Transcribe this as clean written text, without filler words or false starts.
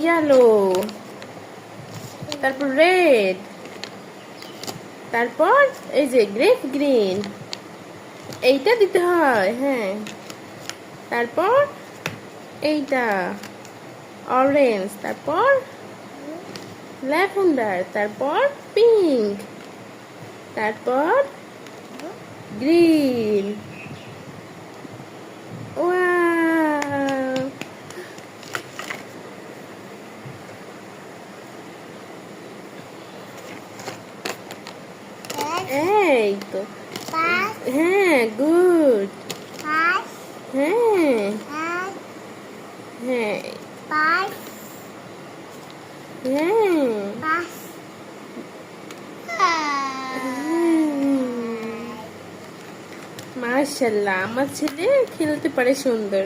Yellow, তারপর red, তারপর এই যে গ্রেপ গ্রিন, এইটা দিতে হয়। হ্যাঁ, তারপর এইটা অরেঞ্জ, তারপর ল্যাভেন্ডার, তারপর পিঙ্ক, তারপর গ্রিন। ওয়াও, এই তো। হ্যাঁ, গুড। হ্যাঁ হ্যাঁ হ্যাঁ, মাশাআল্লাহ, আমার ছেলে খেলতে পারে সুন্দর।